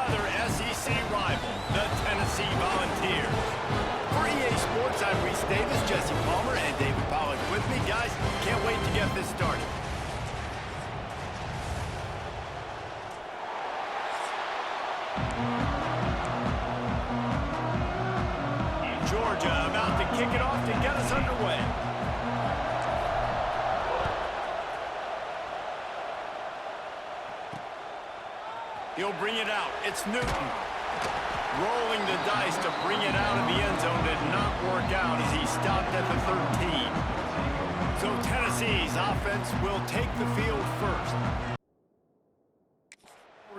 another SEC rival, the Tennessee Volunteers. For EA Sports, I'm Reese Davis, Jesse Palmer, and David Pollack with me. Guys, can't wait to get this started. Georgia about to kick it off to get us underway. He'll bring it out. It's Newton. Rolling the dice to bring it out of the end zone did not work out as he stopped at the 13. So Tennessee's offense will take the field first.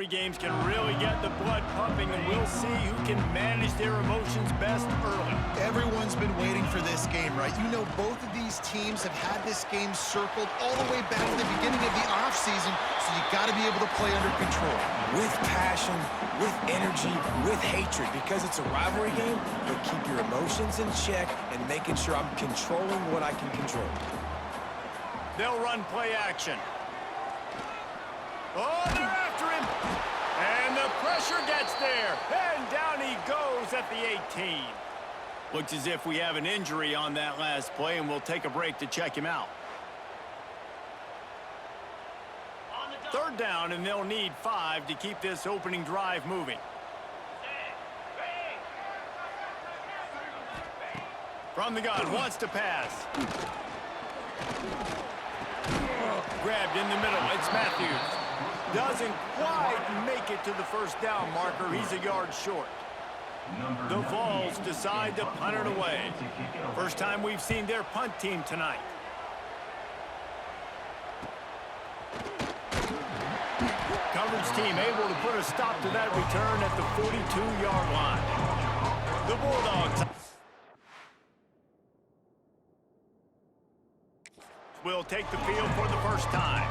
Games can really get the blood pumping, and we'll see who can manage their emotions best early. Everyone's been waiting for this game, right? You know, both of these teams have had this game circled all the way back to the beginning of the offseason, so you got to be able to play under control. With passion, with energy, with hatred, because it's a rivalry game, but keep your emotions in check and making sure I'm controlling what I can control. They'll run play action. Oh, they're after him. And the pressure gets there. And down he goes at the 18. Looks as if we have an injury on that last play, and we'll take a break to check him out. Third down, and they'll need 5 to keep this opening drive moving. From the gun, wants to pass. Grabbed in the middle, it's Matthews. Doesn't quite make it to the first down marker. He's a yard short. The Vols decide to punt it away. First time we've seen their punt team tonight. Coverage team able to put a stop to that return at the 42-yard line. The Bulldogs will take the field for the first time.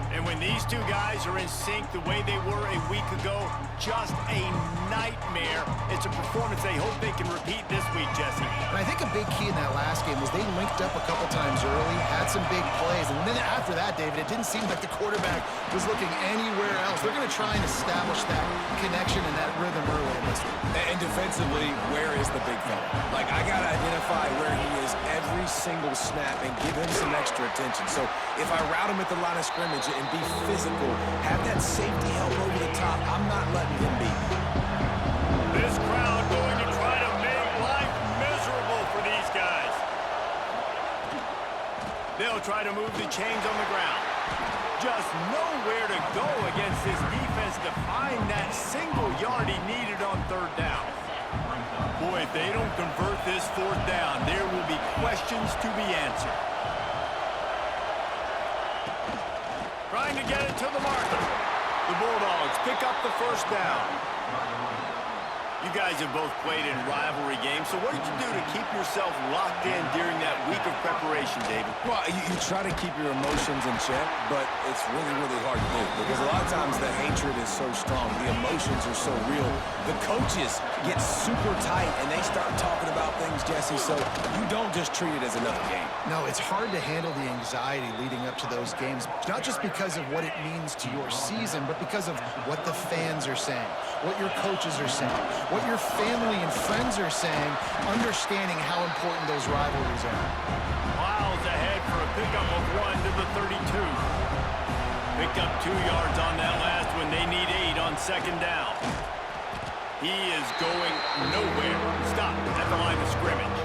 And when these two guys are in sync the way they were a week ago, just a nightmare. It's a performance they hope they can repeat this week, Jesse. And I think a big key in that last game was they linked up a couple times early, had some big plays, and then after that, David, it didn't seem like the quarterback was looking anywhere else. They're going to try and establish that connection and that rhythm early in this one. And defensively, where is the big fella? Like, I got to identify where he is every single snap and give him some extra attention. So if I route him at the line of scrimmage and be physical, have that safety help over the top, I'm not letting him beat me. This crowd going to try to make life miserable for these guys. They'll try to move the chains on the ground. Just nowhere to go against this defense to find that single yard he needed on third down. Boy, if they don't convert this fourth down, there will be questions to be answered. Trying to get it to the marker. The Bulldogs pick up the first down. You guys have both played in rivalry games, so what did you do to keep yourself locked in during that week of preparation, David? Well, you try to keep your emotions in check, but it's really, really hard to do because a lot of times the hatred is so strong, the emotions are so real. The coaches get super tight and they start talking about things, Jesse, so you don't just treat it as another game. No, it's hard to handle the anxiety leading up to those games, not just because of what it means to your season, but because of what the fans are saying, what your coaches are saying, what your family and friends are saying, understanding how important those rivalries are. Miles ahead for a pickup of 1 to the 32. Picked up 2 yards on that last one. They need 8 on second down. He is going nowhere. Stop at the line of scrimmage.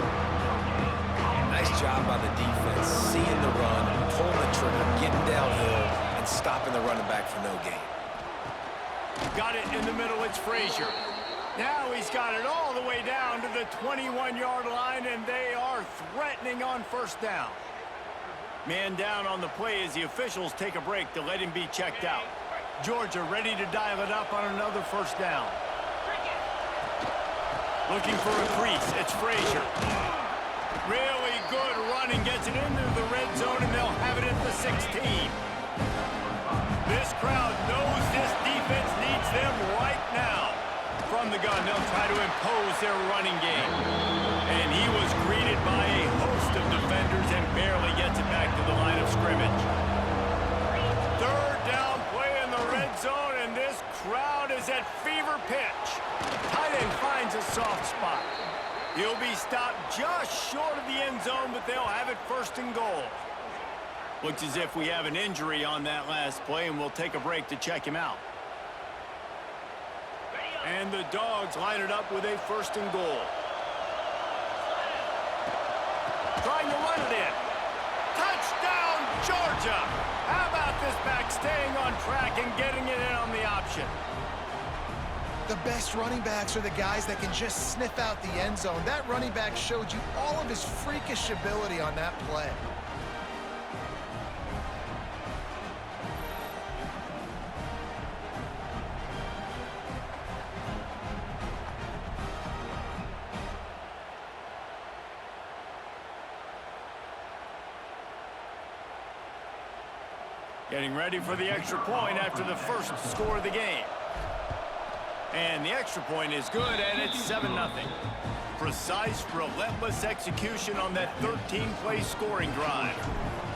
Nice job by the defense, seeing the run, pulling the trigger, getting downhill, and stopping the running back for no gain. Got it in the middle, it's Frazier. Now he's got it all the way down to the 21-yard line, and they are threatening on first down. Man down on the play as the officials take a break to let him be checked out. Georgia ready to dial it up on another first down. Looking for a crease, it's Frazier. Really good running, gets it into the red zone, and they'll have it at the 16. This crowd knows this defense needs them right now. From the gun, they'll try to impose their running game. And he was greeted by a host of defenders and barely gets it back to the line of scrimmage. Third down play in the red zone, and this crowd is at fever pitch. Tight end finds a soft spot. He'll be stopped just short of the end zone, but they'll have it first and goal. Looks as if we have an injury on that last play, and we'll take a break to check him out. And the Dogs line it up with a first and goal. Trying to run it in. Touchdown, Georgia! How about this back staying on track and getting it in on the option? The best running backs are the guys that can just sniff out the end zone. That running back showed you all of his freakish ability on that play. Getting ready for the extra point after the first score of the game. And the extra point is good, and it's 7-0. Precise, relentless execution on that 13-play scoring drive.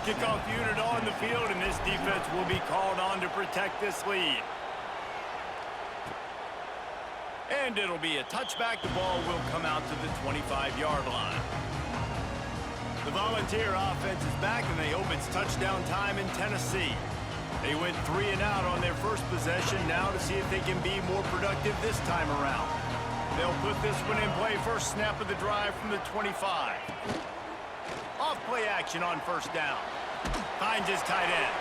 Kickoff unit on the field, and this defense will be called on to protect this lead. And it'll be a touchback. The ball will come out to the 25-yard line. The Volunteer offense is back, and they hope it's touchdown time in Tennessee. They went 3 and out on their first possession, now to see if they can be more productive this time around. They'll put this one in play, first snap of the drive from the 25. Off play action on first down. Finds his tight end.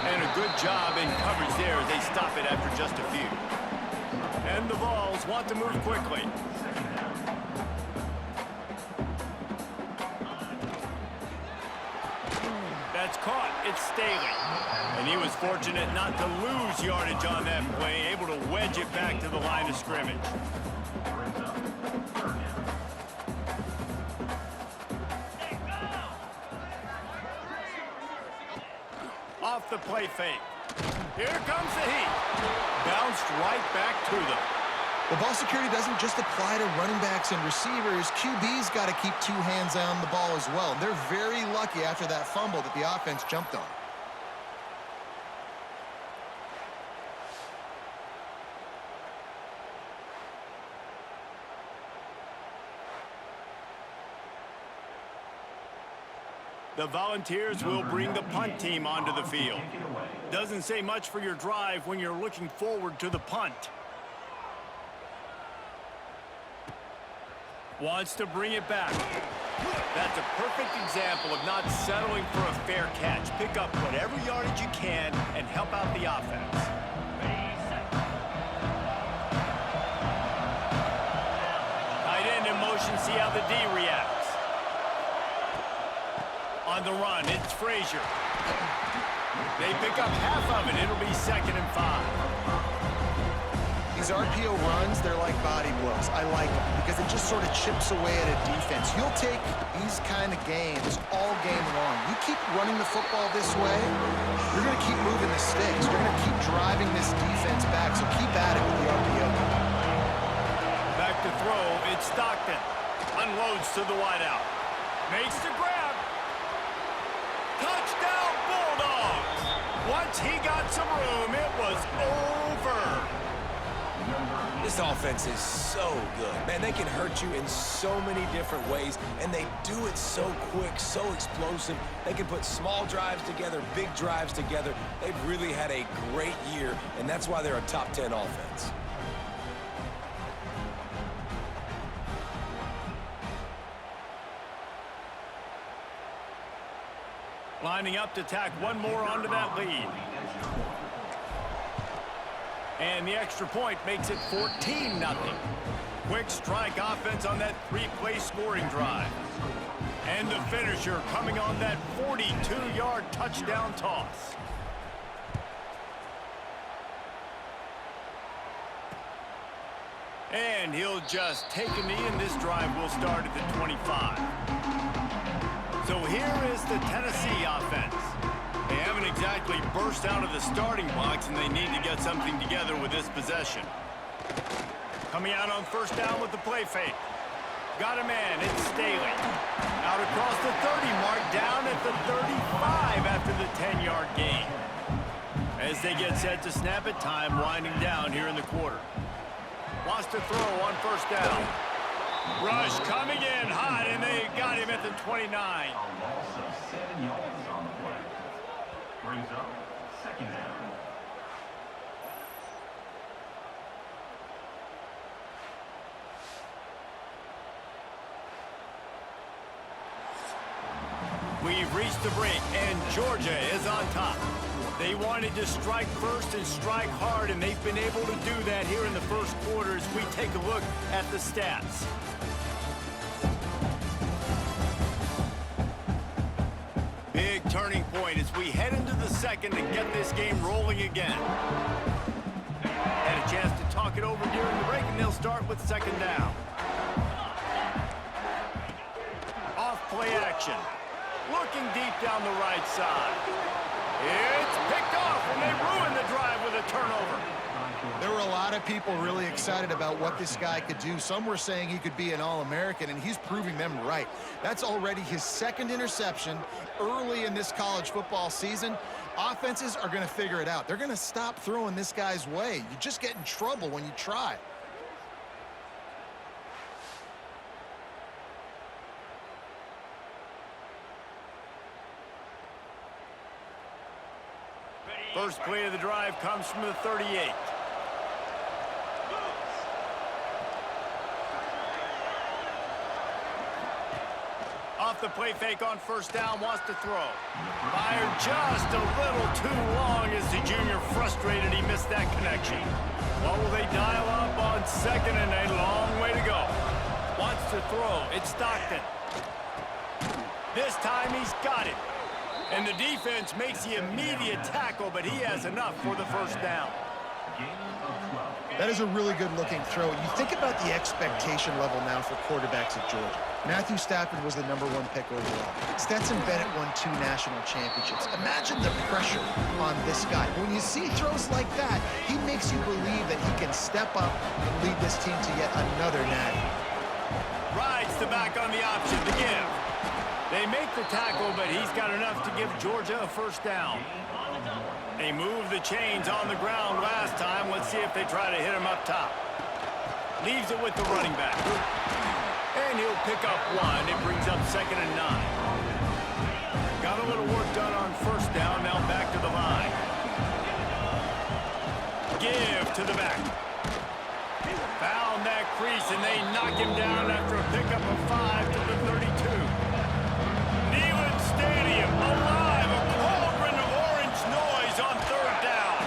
And a good job in coverage there as they stop it after just a few. And the Vols want to move quickly. That's caught. It's Staley. And he was fortunate not to lose yardage on that play, able to wedge it back to the line of scrimmage. Off the play fake. Here comes the heat. Bounced right back to them. Well, ball security doesn't just apply to running backs and receivers. QB's got to keep 2 hands on the ball as well. They're very lucky after that fumble that the offense jumped on. The Volunteers will bring the punt team onto the field. Doesn't say much for your drive when you're looking forward to the punt. Wants to bring it back. That's a perfect example of not settling for a fair catch. Pick up whatever yardage you can and help out the offense. Tight end in motion, see how the D reacts. On the run, it's Frazier. They pick up half of it. It'll be 2nd and 5. These RPO runs, they're like body blows. I like them because it just sort of chips away at a defense. You'll take these kind of games all game long. You keep running the football this way, you're going to keep moving the sticks. You're going to keep driving this defense back, so keep at it with the RPO. Back to throw, it's Stockton. Unloads to the wideout. Makes the grab. Touchdown, Bulldogs! Once he got some room, it was over. This offense is so good. Man, they can hurt you in so many different ways, and they do it so quick, so explosive. They can put small drives together, big drives together. They've really had a great year, and that's why they're a top 10 offense. Lining up to tack one more onto that lead. And the extra point makes it 14-0. Quick strike offense on that 3-play scoring drive. And the finisher coming on that 42-yard touchdown toss. And he'll just take a knee, and this drive will start at the 25. So here is the Tennessee offense. They haven't exactly burst out of the starting blocks, and they need to get something together with this possession. Coming out on first down with the play fake. Got a man, it's Staley. Out across the 30 mark, down at the 35 after the 10-yard gain. As they get set to snap it, time winding down here in the quarter. Wants to throw on first down. Rush coming in hot, and they got him at the 29. A loss of 7 yards on the play. Brings up second down. We've reached the break, and Georgia is on top. They wanted to strike first and strike hard, and they've been able to do that here in the first quarter as we take a look at the stats. Big turning point as we head into the second and get this game rolling again. Had a chance to talk it over during the break, and they'll start with second down. Off play action. Looking deep down the right side. It's picked off, and they ruin the drive with a turnover. There were a lot of people really excited about what this guy could do. Some were saying he could be an All-American, and he's proving them right. That's already his second interception early in this college football season. Offenses are going to figure it out. They're going to stop throwing this guy's way. You just get in trouble when you try. First play of the drive comes from the 38. Off the play fake on first down, wants to throw. Fired just a little too long as the junior frustrated he missed that connection. What will they dial up on second, and a long way to go. Wants to throw. It's Stockton. This time he's got it. And the defense makes the immediate tackle, but he has enough for the first down. That is a really good-looking throw. You think about the expectation level now for quarterbacks at Georgia. Matthew Stafford was the #1 pick overall. Stetson Bennett won 2 national championships. Imagine the pressure on this guy. When you see throws like that, he makes you believe that he can step up and lead this team to yet another natty. Rides the back on the option to give. They make the tackle, but he's got enough to give Georgia a first down. They moved the chains on the ground last time. Let's see if they try to hit him up top. Leaves it with the running back. And he'll pick up 1. It brings up 2nd and 9. Got a little work done on first down. Now back to the line. Give to the back. Found that crease, and they knock him down after a pickup of 5 to the 32. Neyland Stadium alive, a cauldron of orange noise on third down.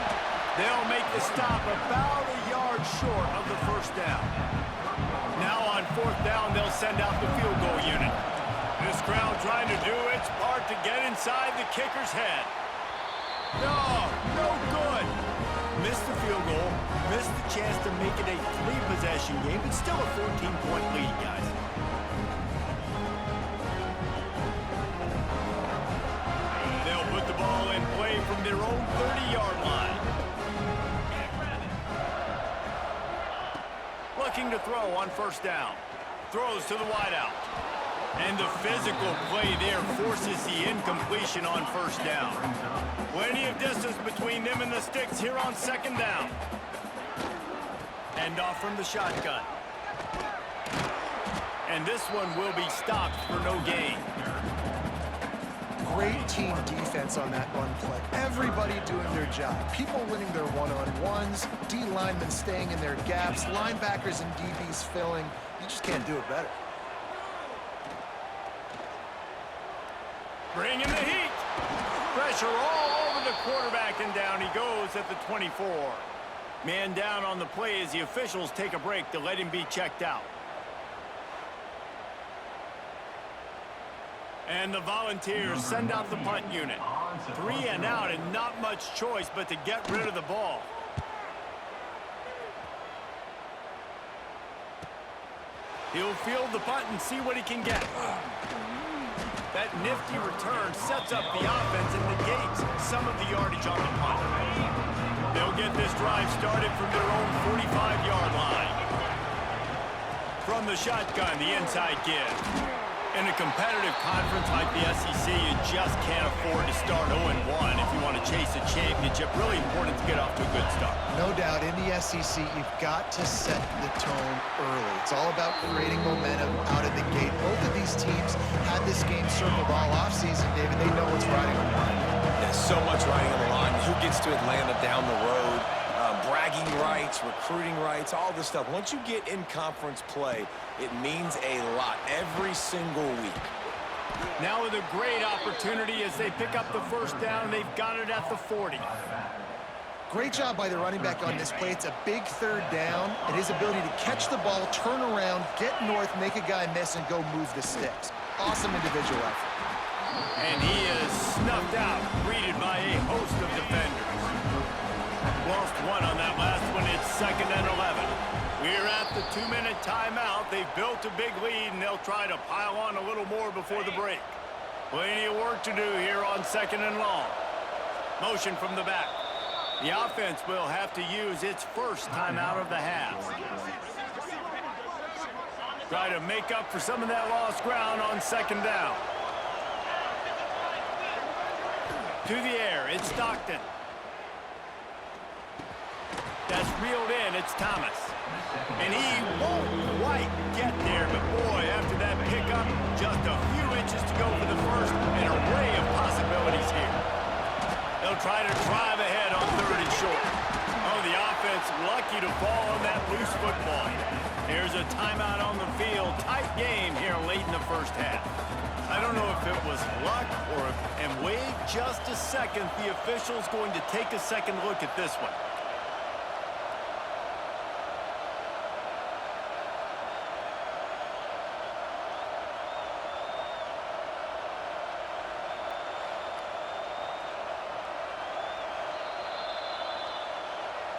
They'll make the stop about a yard short of the first down. Now on fourth down, they'll send out the field goal unit. This crowd trying to do its part to get inside the kicker's head. No good. Missed the field goal, missed the chance to make it a 3-possession game, but still a 14-point lead, guys. They'll put the ball in play from their own 30-yard line. Looking to throw on first down. Throws to the wideout. And the physical play there forces the incompletion on first down. Plenty of distance between them and the sticks here on second down. End off from the shotgun. And this one will be stopped for no gain. Great team defense on that run play. Everybody doing their job. People winning their one-on-ones, D linemen staying in their gaps, linebackers and DBs filling. You just can't do it better. Bringing the heat. Pressure all over the quarterback, and down he goes at the 24. Man down on the play as the officials take a break to let him be checked out. And the Volunteers send out the punt unit. 3 and out, and not much choice but to get rid of the ball. He'll field the punt and see what he can get. That nifty return sets up the offense and negates some of the yardage on the punt. They'll get this drive started from their own 45-yard line. From the shotgun, the inside give. In a competitive conference like the SEC, you just can't afford to start 0-1 if you want to chase a championship. Really important to get off to a good start. No doubt, in the SEC, you've got to set the tone early. It's all about creating momentum out of the gate. Both of these teams had this game circled all offseason, David. They know what's riding on the line. There's so much riding on the line. Who gets to Atlanta down the road? Bragging rights, recruiting rights, all this stuff. Once you get in conference play, it means a lot every single week. Now with a great opportunity as they pick up the first down. They've got it at the 40. Great job by the running back on this play. It's a big third down, and his ability to catch the ball, turn around, get north, make a guy miss, and go move the sticks. Awesome individual effort. And he is snuffed out, greeted by a host of defenders. Lost one on that last one. It's 2nd and 11. We're at the 2-minute timeout. They've built a big lead, and they'll try to pile on a little more before the break. Plenty of work to do here on 2nd and long. Motion from the back. The offense will have to use its first timeout of the half. Try to make up for some of that lost ground on 2nd down. To the air, it's Stockton. That's reeled in, it's Thomas. And he won't quite get there, but boy, after that pickup, just a few inches to go for the first. An array of possibilities here. They'll try to drive ahead on 3rd and short. Oh, the offense lucky to fall on that loose football. Here's a timeout on the field. Tight game here late in the first half. I don't know if it was luck or if, and wait just a second, the official's going to take a second look at this one.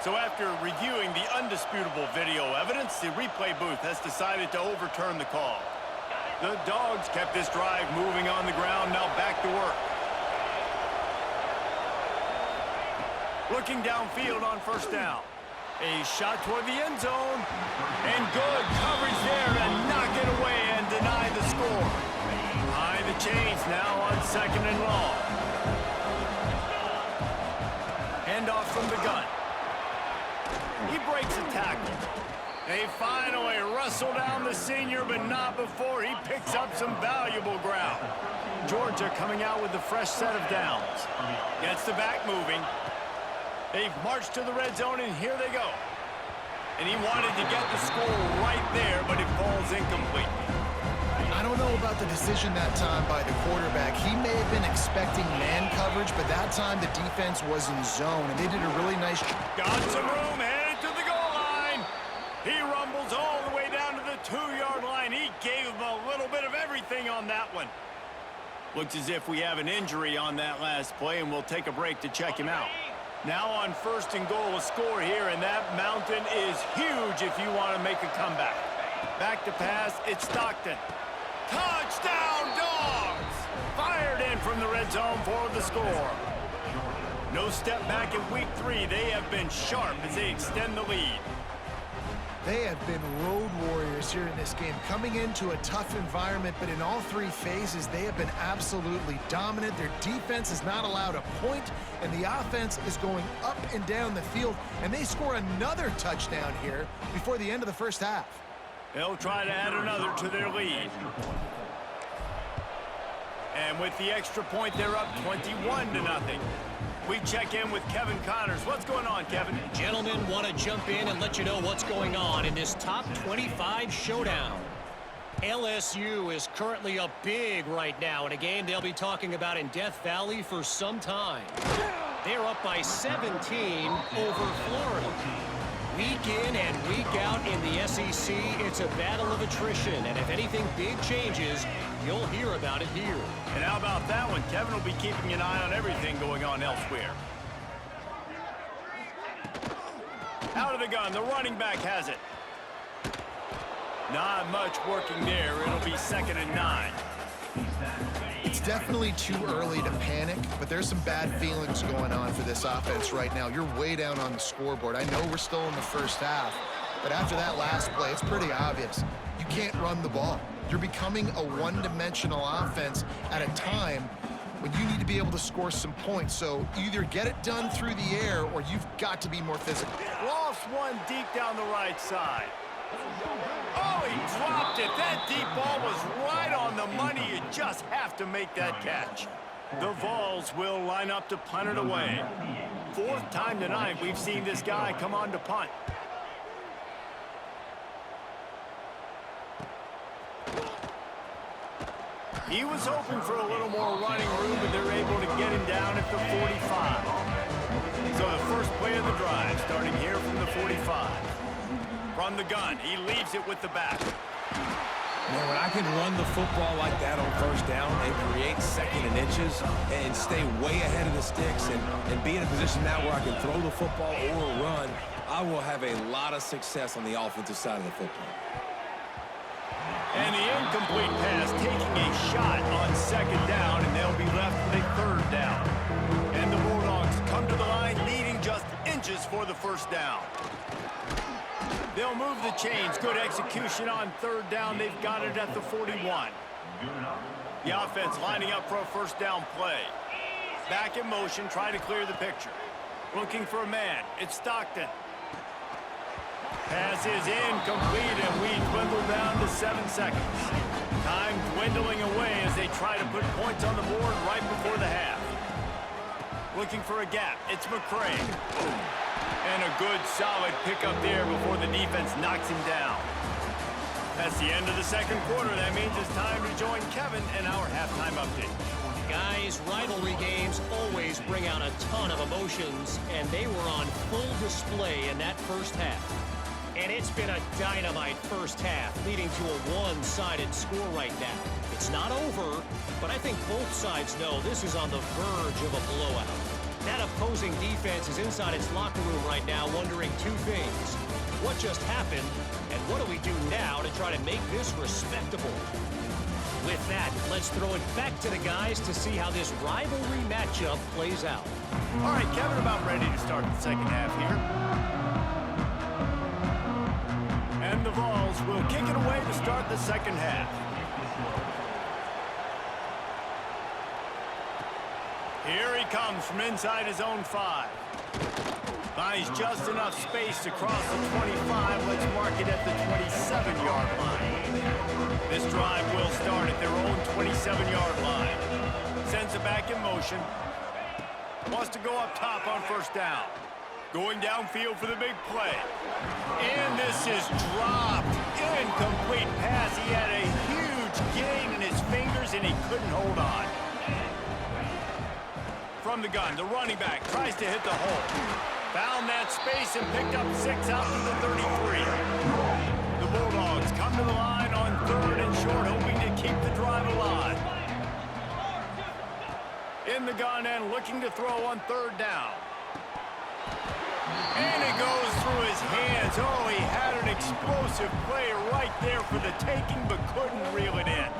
So after reviewing the undisputable video evidence, the replay booth has decided to overturn the call. The Dogs kept this drive moving on the ground, now back to work. Looking downfield on 1st down. A shot toward the end zone. And good coverage there to knock it away and deny the score. Behind the chains now on 2nd and long. Handoff from the gun. He breaks a tackle. They finally wrestle down the senior, but not before he picks up some valuable ground. Georgia coming out with a fresh set of downs. Gets the back moving. They've marched to the red zone, and here they go. And he wanted to get the score right there, but it falls incomplete. I don't know about the decision that time by the quarterback. He may have been expecting man coverage, but that time the defense was in zone, and they did a really nice job. Got some room, headed to the goal line. He rumbles all the way down to the 2-yard line. He gave him a little bit of everything on that one. Looks as if we have an injury on that last play, and we'll take a break to check him out. Now on 1st and goal, a score here, and that mountain is huge if you want to make a comeback. Back to pass, it's Stockton. Touchdown, Dogs! Fired in from the red zone for the score. No step back in week 3. They have been sharp as they extend the lead. They have been road warriors here in this game, coming into a tough environment, but in all 3 phases, they have been absolutely dominant. Their defense is not allowed a point, and the offense is going up and down the field, and they score another touchdown here before the end of the first half. They'll try to add another to their lead. And with the extra point, they're up 21-0. We check in with Kevin Connors. What's going on, Kevin? Gentlemen, want to jump in and let you know what's going on in this top 25 showdown. LSU is currently up big right now in a game they'll be talking about in Death Valley for some time. They're up by 17 over Florida. Week in and week out in the SEC, it's a battle of attrition, and if anything big changes, you'll hear about it here. And how about that one? Kevin will be keeping an eye on everything going on elsewhere. Out of the gun, the running back has it. Not much working there. It'll be 2nd and 9. It's definitely too early to panic, but there's some bad feelings going on for this offense right now. You're way down on the scoreboard. I know we're still in the first half, but after that last play, it's pretty obvious. You can't run the ball. You're becoming a one-dimensional offense at a time when you need to be able to score some points. So either get it done through the air or you've got to be more physical. Lost one deep down the right side. Oh, he dropped it. That deep ball was right on the money. You just have to make that catch. The Vols will line up to punt it away. Fourth time tonight we've seen this guy come on to punt. He was hoping for a little more running room, but they're able to get him down at the 45. So the first play of the drive, starting here from the 45. From the gun, he leaves it with the back. Man, when I can run the football like that on first down and create second and inches and stay way ahead of the sticks and be in a position now where I can throw the football or run, I will have a lot of success on the offensive side of the football. And the incomplete pass taking a shot on second down, and they'll be left with a third down. And the Bulldogs come to the line leading just inches for the first down. They'll move the chains. Good execution on third down. They've got it at the 41. The offense lining up for a first down play. Back in motion, trying to clear the picture. Looking for a man. It's Stockton. Pass is incomplete, and we dwindle down to 7 seconds. Time dwindling away as they try to put points on the board right before the half. Looking for a gap. It's McCray. And a good, solid pickup there before the defense knocks him down. That's the end of the second quarter. That means it's time to join Kevin in our halftime update. Guys, rivalry games always bring out a ton of emotions, and they were on full display in that first half. And it's been a dynamite first half, leading to a one-sided score right now. It's not over, but I think both sides know this is on the verge of a blowout. That opposing defense is inside its locker room right now wondering two things. What just happened, and what do we do now to try to make this respectable? With that, let's throw it back to the guys to see how this rivalry matchup plays out. All right, Kevin, about ready to start the second half here. And the Vols will kick it away to start the second half. Here he comes from inside his own 5. Finds just enough space to cross the 25. Let's mark it at the 27-yard line. This drive will start at their own 27-yard line. Sends it back in motion. Wants to go up top on first down. Going downfield for the big play. And this is dropped. Incomplete pass. He had a huge gain in his fingers, and he couldn't hold on. From the gun, the running back tries to hit the hole. Found that space and picked up 6 out to the 33. The Bulldogs come to the line on third and short, hoping to keep the drive alive. In the gun and looking to throw on third down. And it goes through his hands. Oh, he had an explosive play right there for the taking, but couldn't reel it in.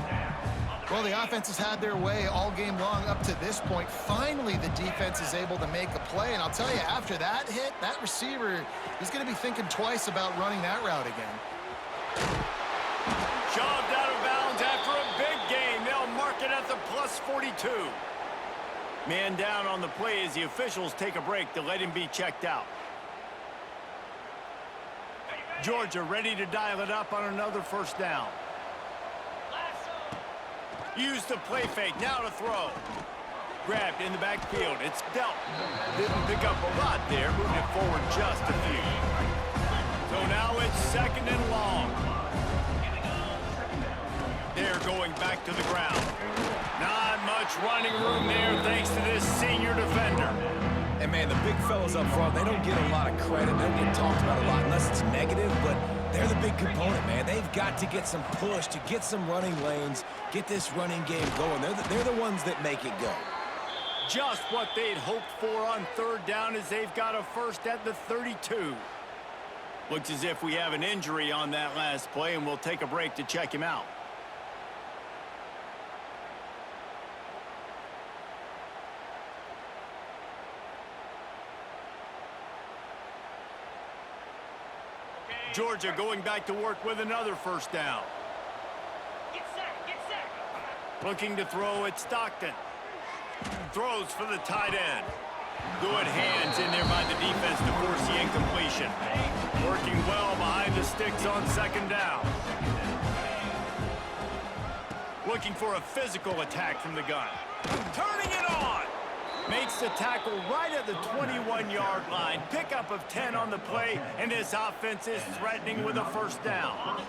Well, the offense has had their way all game long up to this point. Finally, the defense is able to make a play. And I'll tell you, after that hit, that receiver is going to be thinking twice about running that route again. Shoved out of bounds after a big gain. They'll mark it at the plus 42. Man down on the play as the officials take a break to let him be checked out. Georgia ready to dial it up on another first down. Use the play fake, now to throw. Grabbed in the backfield, it's dealt. Didn't pick up a lot there, moving it forward just a few. So now it's second and long. They're going back to the ground. Not much running room there thanks to this senior defender. And, man, the big fellas up front, they don't get a lot of credit. They don't get talked about a lot unless it's negative, but they're the big component, man. They've got to get some push to get some running lanes, get this running game going. They're the ones that make it go. Just what they'd hoped for on third down as they've got a first at the 32. Looks as if we have an injury on that last play, and we'll take a break to check him out. Georgia going back to work with another first down. Looking to throw at Stockton. Throws for the tight end. Good hands in there by the defense to force the incompletion. Working well behind the sticks on second down. Looking for a physical attack from the gun. Turning it on. Makes the tackle right at the 21-yard line. Pickup of 10 on the play, and this offense is threatening with a first down.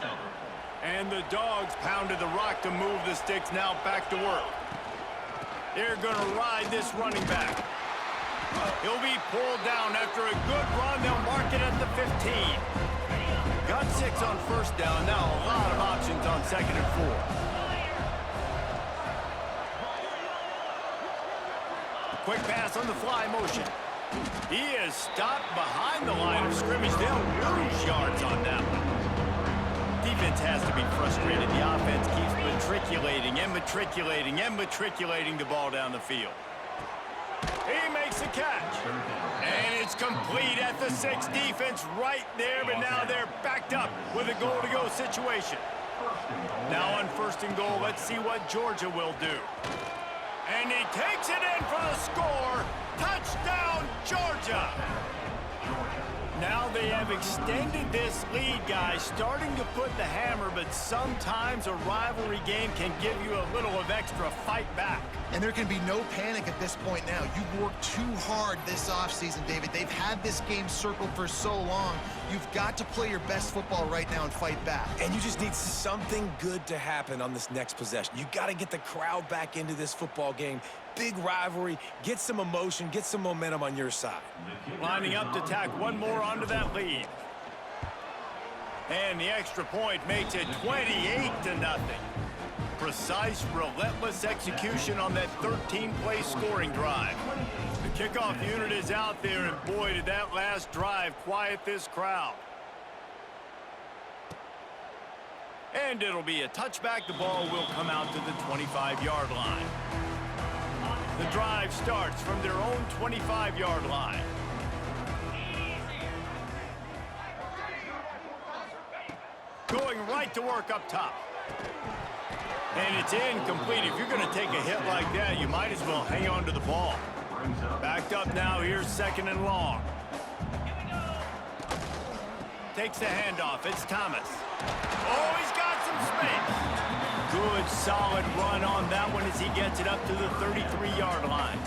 And the Dogs pounded the rock to move the sticks now back to work. They're going to ride this running back. He'll be pulled down after a good run. They'll mark it at the 15. Got 6 on first down. Now a lot of options on second and 4. Quick pass on the fly motion. He is stopped behind the line of scrimmage. They'll lose yards on that one. Defense has to be frustrated. The offense keeps matriculating the ball down the field. He makes the catch. And it's complete at the 6. Defense right there, but now they're backed up with a goal-to-go situation. Now on first and goal, let's see what Georgia will do. And he takes it in for the score. Touchdown, Georgia. Now they have extended this lead, guys, starting to put the hammer, but sometimes a rivalry game can give you a little of extra fight back. And there can be no panic at this point now. You've worked too hard this offseason, David. They've had this game circled for so long. You've got to play your best football right now and fight back. And you just need something good to happen on this next possession. You got to get the crowd back into this football game. Big rivalry. Get some emotion. Get some momentum on your side. Lining up to tack one more onto that lead. And the extra point makes it 28-0. Precise, relentless execution on that 13-play scoring drive. The kickoff unit is out there, and boy, did that last drive quiet this crowd. And it'll be a touchback. The ball will come out to the 25-yard line. The drive starts from their own 25-yard line. Going right to work up top. And it's incomplete. If you're going to take a hit like that, you might as well hang on to the ball. Backed up now. Here's second and long. Takes the handoff. It's Thomas. Oh, he's got some space. Good, solid run on that one as he gets it up to the 33-yard line.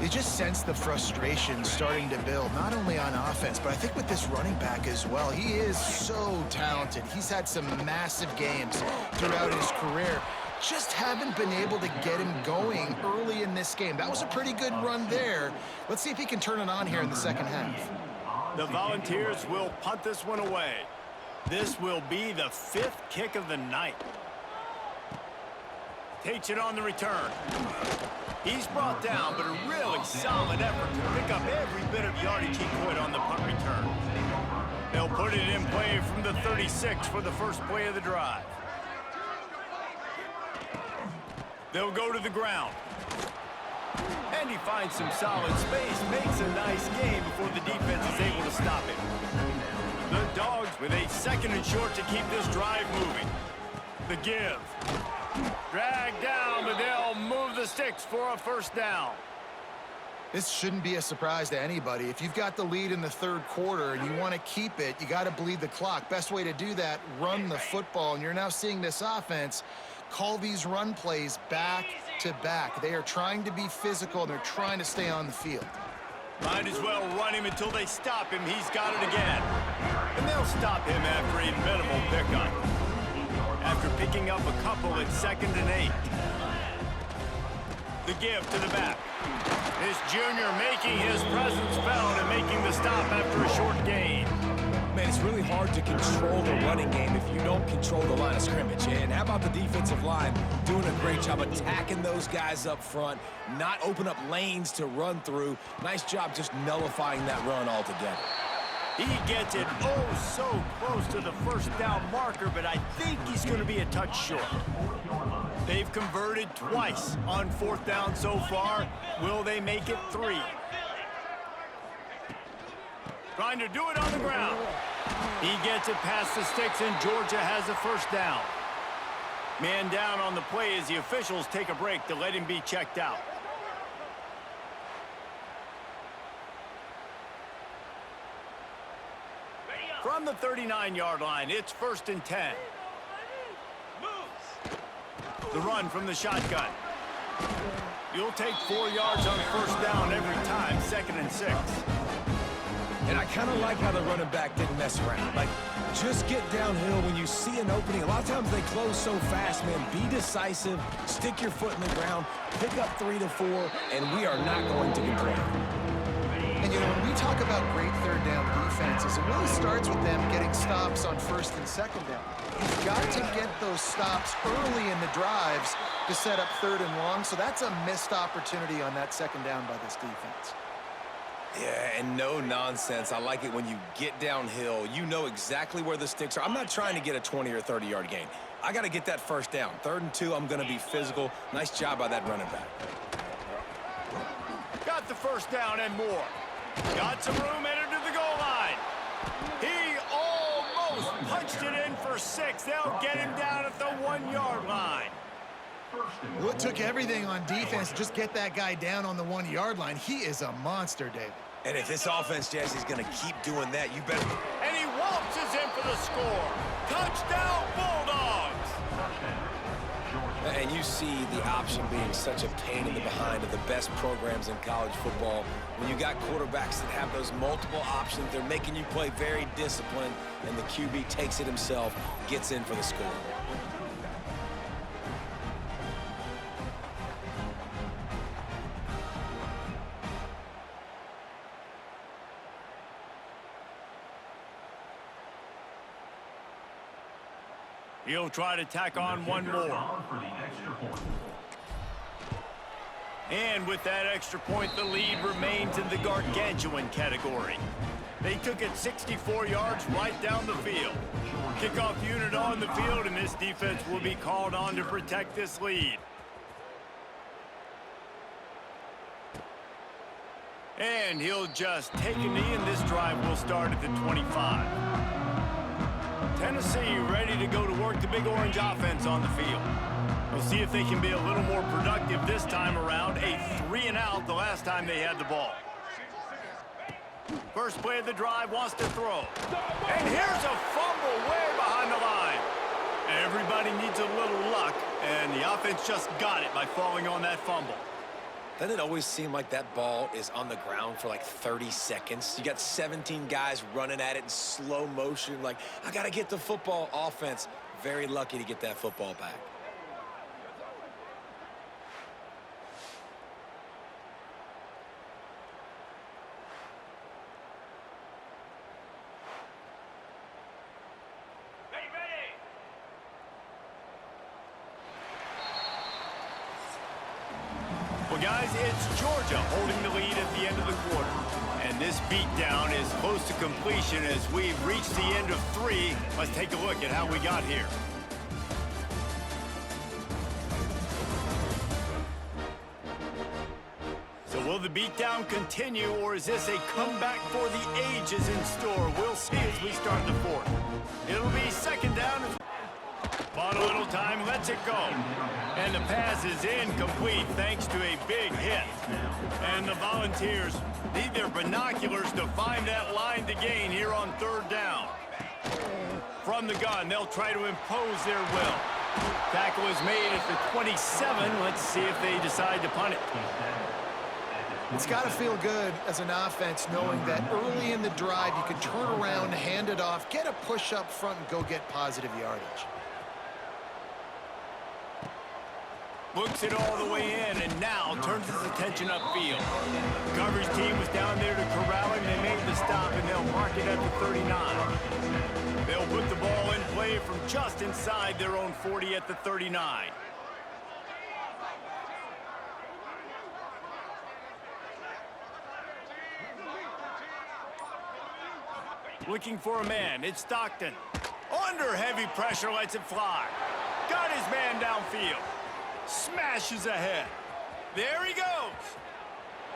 You just sense the frustration starting to build, not only on offense, but I think with this running back as well. He is so talented. He's had some massive games throughout his career. Just haven't been able to get him going early in this game. That was a pretty good run there. Let's see if he can turn it on here in the second half. The Volunteers will punt this one away. This will be the 5th kick of the night. Takes it on the return. He's brought down, but a really solid effort to pick up every bit of yardage he could on the punt return. They'll put it in play from the 36 for the first play of the drive. They'll go to the ground. And he finds some solid space, makes a nice game before the defense is able to stop him. The Dogs with a second and short to keep this drive moving. The give. Dragged down, but they'll move the sticks for a first down. This shouldn't be a surprise to anybody. If you've got the lead in the third quarter and you want to keep it, you got to bleed the clock. Best way to do that, run the football. And you're now seeing this offense call these run plays back to back. They are trying to be physical, and they're trying to stay on the field. Might as well run him until they stop him. He's got it again. And they'll stop him after a minimal pickup. After picking up a couple at 2nd and 8. The give to the back. This junior making his presence felt and making the stop after a short gain. Man, it's really hard to control the running game if you don't control the line of scrimmage. And how about the defensive line doing a great job attacking those guys up front, not open up lanes to run through. Nice job just nullifying that run altogether. He gets it oh so close to the first down marker, but I think he's going to be a touch short. They've converted twice on 4th down so far. Will they make it 3? Trying to do it on the ground. He gets it past the sticks, and Georgia has a first down. Man down on the play as the officials take a break to let him be checked out. From the 39-yard line, it's 1st and 10. The run from the shotgun. You'll take 4 yards on 1st down every time, 2nd and 6. And I kind of like how the running back didn't mess around. Like, just get downhill when you see an opening. A lot of times they close so fast, man. Be decisive, stick your foot in the ground, pick up 3 to 4, and we are not going to complain. And, you know, when we talk about great third down defenses, it really starts with them getting stops on 1st and 2nd down. You've got to get those stops early in the drives to set up 3rd and long, so that's a missed opportunity on that 2nd down by this defense. Yeah, and no nonsense. I like it when you get downhill. You know exactly where the sticks are. I'm not trying to get a 20 or 30-yard gain. I got to get that 1st down. 3rd and 2, I'm going to be physical. Nice job by that running back. Got the 1st down and more. Got some room headed to the goal line. He almost punched it in for 6. They'll get him down at the 1-yard line. Well, it took everything on defense to just get that guy down on the 1-yard line. He is a monster, David. And if this offense, Jesse's going to keep doing that, you better... And he waltzes in for the score. Touchdown, Bulldogs! And you see the option being such a pain in the behind of the best programs in college football. When you got quarterbacks that have those multiple options, they're making you play very disciplined, and the QB takes it himself, gets in for the score. He'll try to tack on one more. And with that extra point, the lead remains in the gargantuan category. They took it 64 yards right down the field. Kickoff unit on the field, and this defense will be called on to protect this lead. And he'll just take a knee, and this drive will start at the 25. Tennessee ready to go to work the Big Orange offense on the field. We'll see if they can be a little more productive this time around. A 3-and-out the last time they had the ball. First play of the drive, wants to throw. And here's a fumble way behind the line. Everybody needs a little luck, and the offense just got it by falling on that fumble. Doesn't it always seem like that ball is on the ground for like 30 seconds? You got 17 guys running at it in slow motion. Like, I got to get the football. Offense, very lucky to get that football back. Well, guys, it's Georgia holding the lead at the end of the quarter. And this beatdown is close to completion as we've reached the end of 3. Let's take a look at how we got here. So will the beatdown continue, or is this a comeback for the ages in store? We'll see as we start the 4th. It'll be 2nd down. Bought a little time, lets it go. And the pass is incomplete thanks to a big hit. And the Volunteers need their binoculars to find that line to gain here on 3rd down. From the gun, they'll try to impose their will. Tackle is made at the 27. Let's see if they decide to punt it. It's got to feel good as an offense knowing that early in the drive you can turn around, hand it off, get a push up front, and go get positive yardage. Looks it all the way in, and now turns his attention upfield. The coverage team was down there to corral him. They made the stop, and they'll mark it at the 39. They'll put the ball in play from just inside their own 40 at the 39. Looking for a man. It's Stockton. Under heavy pressure, lets it fly. Got his man downfield. Smashes ahead. There he goes.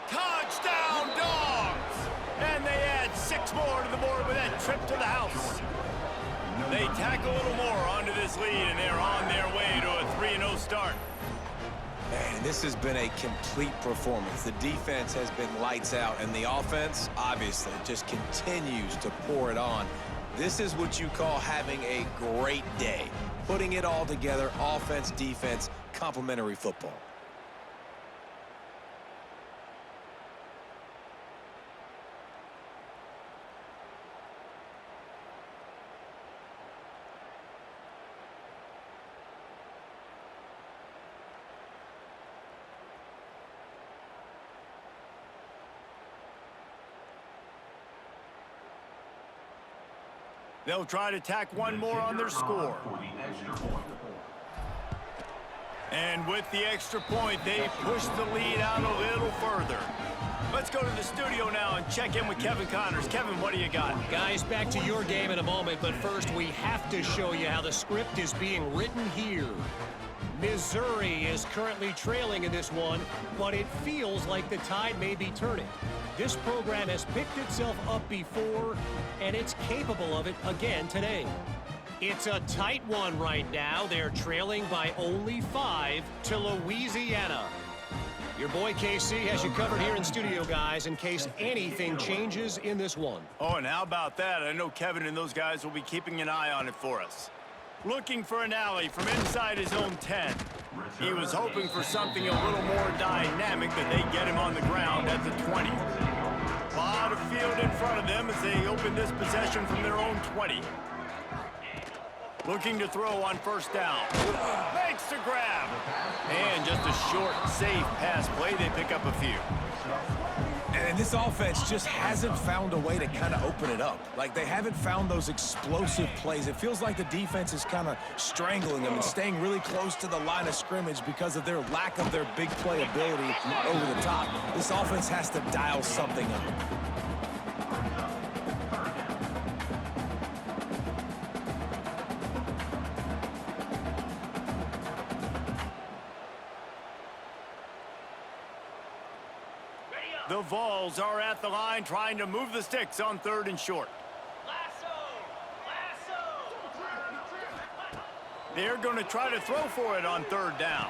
Touchdown, Dogs! And they add 6 more to the board with that trip to the house. They tack a little more onto this lead, and they're on their way to a 3-0 start. Man, this has been a complete performance. The defense has been lights out, and the offense, obviously, just continues to pour it on. This is what you call having a great day. Putting it all together, offense, defense, complementary football. They'll try to tack one more on their score. And with the extra point, they push the lead out a little further. Let's go to the studio now and check in with Kevin Connors. Kevin, what do you got? Guys, back to your game in a moment, but first we have to show you how the script is being written here. Missouri is currently trailing in this one, but it feels like the tide may be turning. This program has picked itself up before, and it's capable of it again today. It's a tight one right now. They're trailing by only 5 to Louisiana. Your boy KC has you covered here in studio, guys, in case anything changes in this one. Oh, and how about that? I know Kevin and those guys will be keeping an eye on it for us. Looking for an alley from inside his own 10. He was hoping for something a little more dynamic, but they get him on the ground at the 20. A lot of field in front of them as they open this possession from their own 20. Looking to throw on first down. Makes the grab. And just a short, safe pass play. They pick up a few. And this offense just hasn't found a way to kind of open it up. Like, they haven't found those explosive plays. It feels like the defense is kind of strangling them and staying really close to the line of scrimmage because of their lack of their big play ability over the top. This offense has to dial something up. The Vols are at the line trying to move the sticks on 3rd and short. They're going to try to throw for it on 3rd down.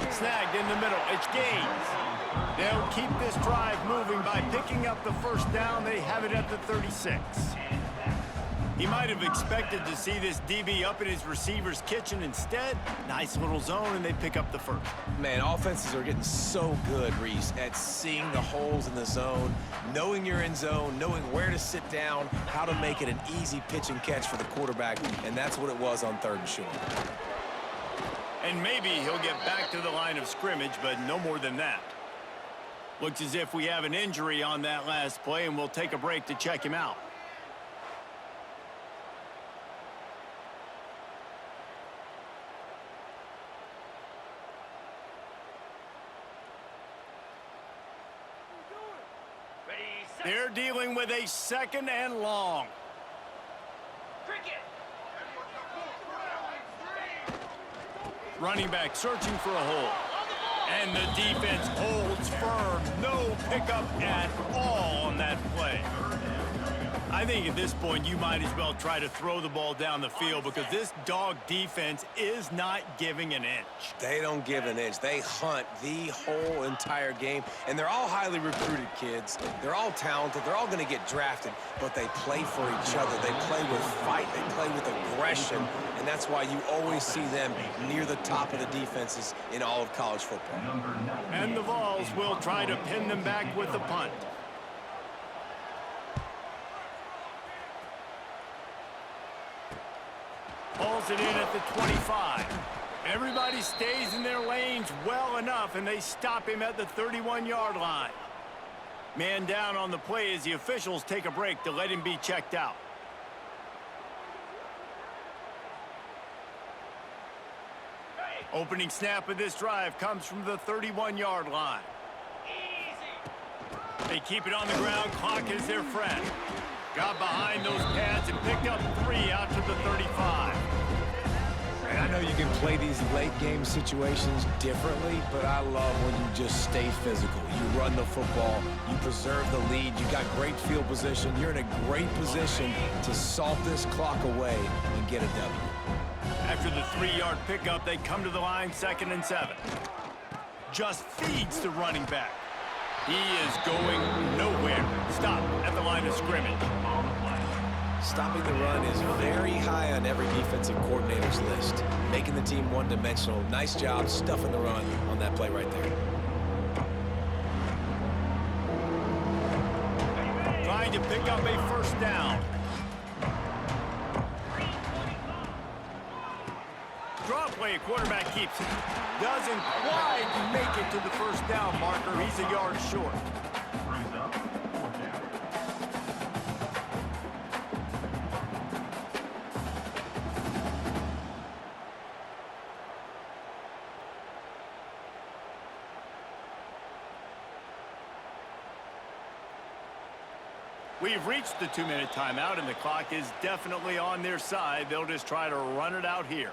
Snagged in the middle. It's Gaines. They'll keep this drive moving by picking up the first down. They have it at the 36. He might have expected to see this DB up in his receiver's kitchen. Instead, nice little zone, and they pick up the first. Man, offenses are getting so good, Reese, at seeing the holes in the zone, knowing you're in zone, knowing where to sit down, how to make it an easy pitch and catch for the quarterback, and that's what it was on 3rd and short. And maybe he'll get back to the line of scrimmage, but no more than that. Looks as if we have an injury on that last play, and we'll take a break to check him out. They're dealing with a 2nd and long. Running back searching for a hole. And the defense holds firm. No pickup at all on that play. I think at this point you might as well try to throw the ball down the field because this dog defense is not giving an inch. They don't give an inch. They hunt the whole entire game, and they're all highly recruited kids. They're all talented. They're all going to get drafted, but they play for each other. They play with fight. They play with aggression, and that's why you always see them near the top of the defenses in all of college football. And the Vols will try to pin them back with the punt. Pulls it in at the 25. Everybody stays in their lanes well enough, and they stop him at the 31-yard line. Man down on the play as the officials take a break to let him be checked out. Opening snap of this drive comes from the 31-yard line. They keep it on the ground. Clock is their friend. Got behind those pads and picked up 3 out to the 35. And I know you can play these late game situations differently, but I love when you just stay physical. You run the football, you preserve the lead, you got great field position. You're in a great position to salt this clock away and get a W. After the 3-yard pickup, they come to the line 2nd and 7. Just feeds the running back. He is going nowhere. Stop at the line of scrimmage. Stopping the run is very high on every defensive coordinator's list. Making the team one-dimensional. Nice job stuffing the run on that play right there. Trying to pick up a 1st down. Draw play, quarterback keeps it. Doesn't quite make it to the 1st down marker. He's a yard short. Brings up 4th down. We've reached the 2-minute timeout, and the clock is definitely on their side. They'll just try to run it out here.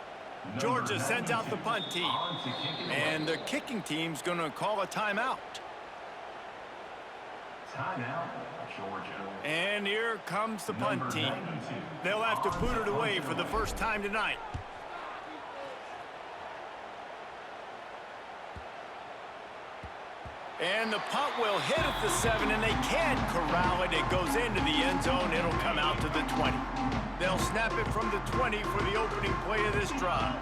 Georgia sends out the punt team, and the kicking team's going to call a timeout. Timeout, Georgia. And here comes the punt team. They'll have to boot it away for the first time tonight. And the punt will hit at the 7, and they can't corral it. It goes into the end zone. It'll come out to the 20. They'll snap it from the 20 for the opening play of this drive.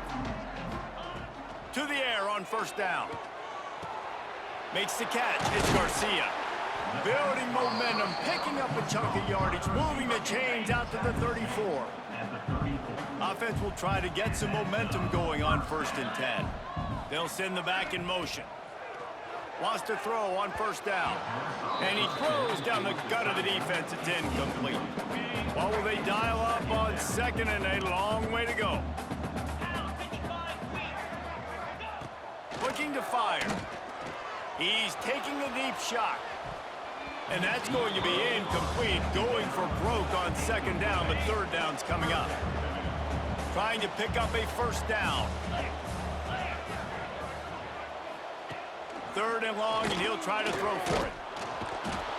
To the air on 1st down. Makes the catch. It's Garcia. Building momentum, picking up a chunk of yardage, moving the chains out to the 34. Offense will try to get some momentum going on 1st and 10. They'll send the back in motion. Wants to throw on 1st down. And he throws down the gut of the defense. It's incomplete. What will they dial up on 2nd and a long way to go? Looking to fire. He's taking the deep shot. And that's going to be incomplete. Going for broke on 2nd down, but 3rd down's coming up. Trying to pick up a 1st down. 3rd and long, and he'll try to throw for it.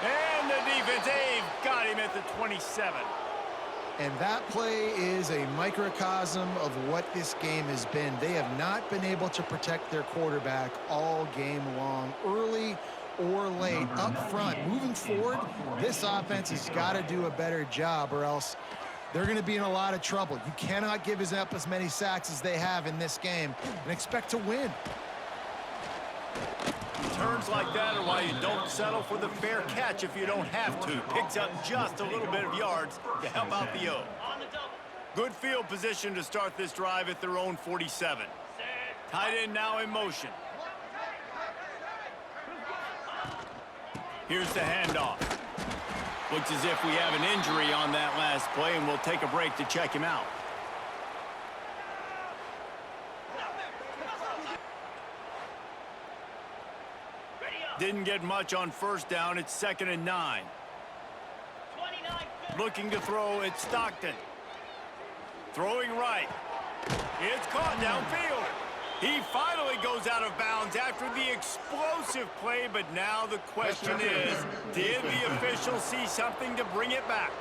And the defense, they've got him at the 27. And that play is a microcosm of what this game has been. They have not been able to protect their quarterback all game long, early or late, up front. Moving forward, this offense has got to do a better job, or else they're going to be in a lot of trouble. You cannot give up as many sacks as they have in this game and expect to win. Turns like that are why you don't settle for the fair catch if you don't have to. Picks up just a little bit of yards to help out the O. Good field position to start this drive at their own 47. Tight end now in motion. Here's the handoff. Looks as if we have an injury on that last play, and we'll take a break to check him out. Didn't get much on 1st down. It's 2nd and 9. Looking to throw, it's Stockton. Throwing right. It's caught downfield. He finally goes out of bounds after the explosive play, but now the question is, did the official see something to bring it back?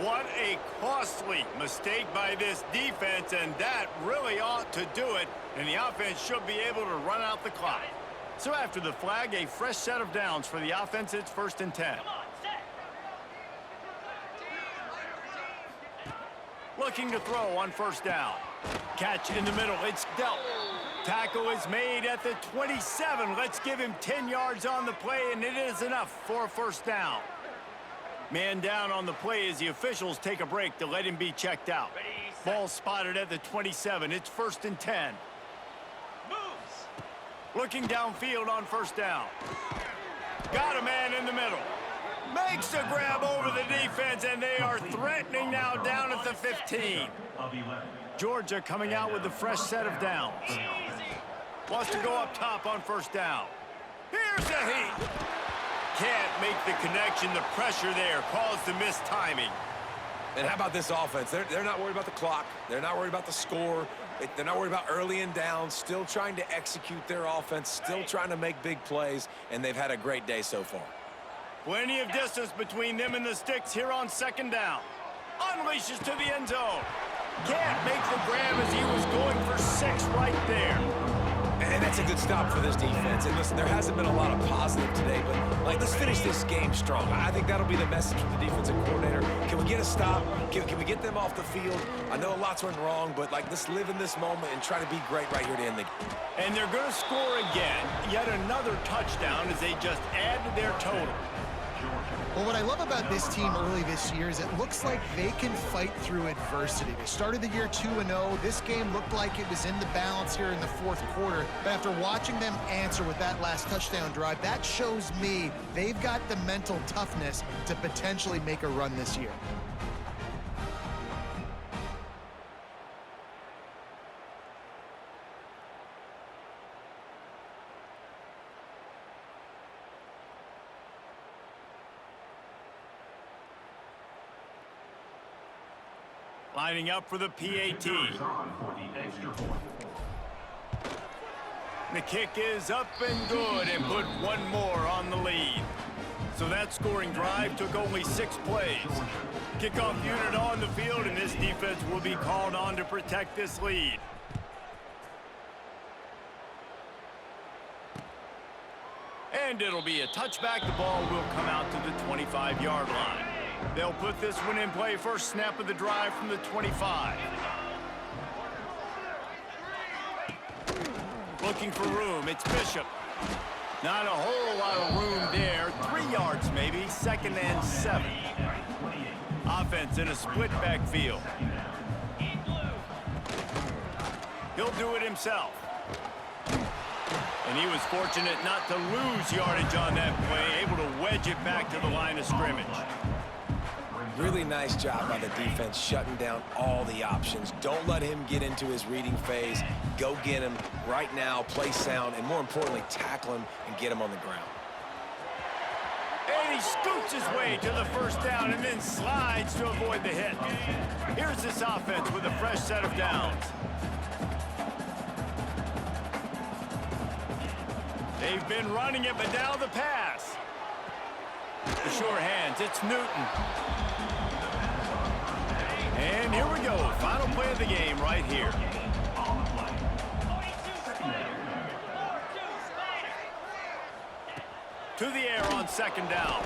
What a costly mistake by this defense, and that really ought to do it, and the offense should be able to run out the clock. So after the flag, a fresh set of downs for the offense. It's 1st and 10. Looking to throw on 1st down. Catch in the middle. It's dealt. Tackle is made at the 27. Let's give him 10 yards on the play, and it is enough for a 1st down. Man down on the play as the officials take a break to let him be checked out. Ball spotted at the 27. It's 1st and 10. Looking downfield on 1st down. Got a man in the middle. Makes a grab over the defense, and they are threatening now down at the 15. Georgia coming out with a fresh set of downs. Wants to go up top on 1st down. Here's the heat. Can't make the connection. The pressure there caused the missed timing. And how about this offense? They're not worried about the clock. They're not worried about the score. They're not worried about early and down. Still trying to execute their offense. Still trying to make big plays. And they've had a great day so far. Plenty of distance between them and the sticks here on 2nd down. Unleashes to the end zone. Can't make the grab as he was going for 6 right there. And that's a good stop for this defense. And listen, there hasn't been a lot of positive today, but let's finish this game strong. I think that'll be the message from the defensive coordinator. Can we get a stop? Can we get them off the field? I know lots went wrong, but let's live in this moment and try to be great right here to end the game. And they're going to score again. Yet another touchdown as they just add to their total. Well, what I love about this team early this year is it looks like they can fight through adversity. They started the year 2-0. This game looked like it was in the balance here in the fourth quarter. But after watching them answer with that last touchdown drive, that shows me they've got the mental toughness to potentially make a run this year. Lining up for the PAT. On for the extra point. The kick is up and good and put one more on the lead. So that scoring drive took only 6 plays. Kickoff unit on the field, and this defense will be called on to protect this lead. And it'll be a touchback. The ball will come out to the 25-yard line. They'll put this one in play. First snap of the drive from the 25. Looking for room. It's Bishop. Not a whole lot of room there. 3 yards maybe. 2nd and 7. Offense in a split backfield. He'll do it himself. And he was fortunate not to lose yardage on that play. Able to wedge it back to the line of scrimmage. Really nice job by the defense shutting down all the options. Don't let him get into his reading phase. Go get him right now, play sound, and more importantly, tackle him and get him on the ground. And he scoots his way to the first down and then slides to avoid the hit. Here's this offense with a fresh set of downs. They've been running it, but now the pass. The sure hands, it's Newton. And here we go, final play of the game right here. To the air on 2nd down.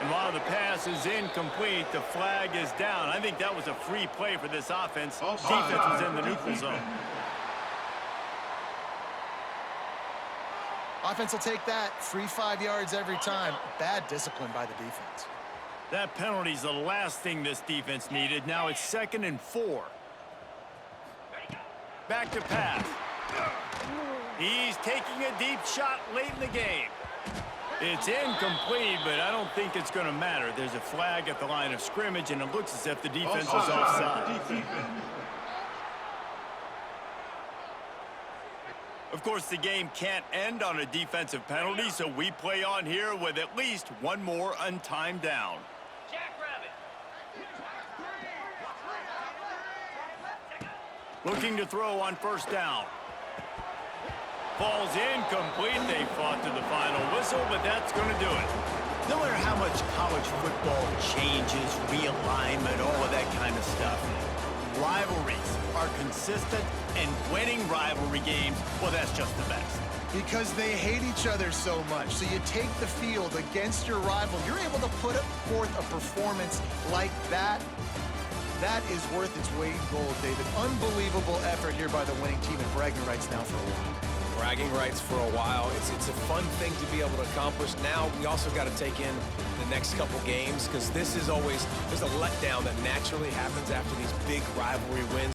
And while the pass is incomplete, the flag is down. I think that was a free play for this offense. Defense was in the neutral zone. Offense will take that. Free 5 yards every time. Bad discipline by the defense. That penalty's the last thing this defense needed. Now it's 2nd and 4. Back to pass. He's taking a deep shot late in the game. It's incomplete, but I don't think it's going to matter. There's a flag at the line of scrimmage, and it looks as if the defense is offside. Of course, the game can't end on a defensive penalty, so we play on here with at least one more untimed down. Looking to throw on 1st down. Falls incomplete. They fought to the final whistle, but that's going to do it. No matter how much college football changes, realignment, all of that kind of stuff, rivalries are consistent, and winning rivalry games, well, that's just the best. Because they hate each other so much. So you take the field against your rival. You're able to put forth a performance like that. That is worth its weight in gold, David. Unbelievable effort here by the winning team, and bragging rights now for a while. Bragging rights for a while. It's a fun thing to be able to accomplish. Now we also got to take in the next couple games, because this is always, there's a letdown that naturally happens after these big rivalry wins.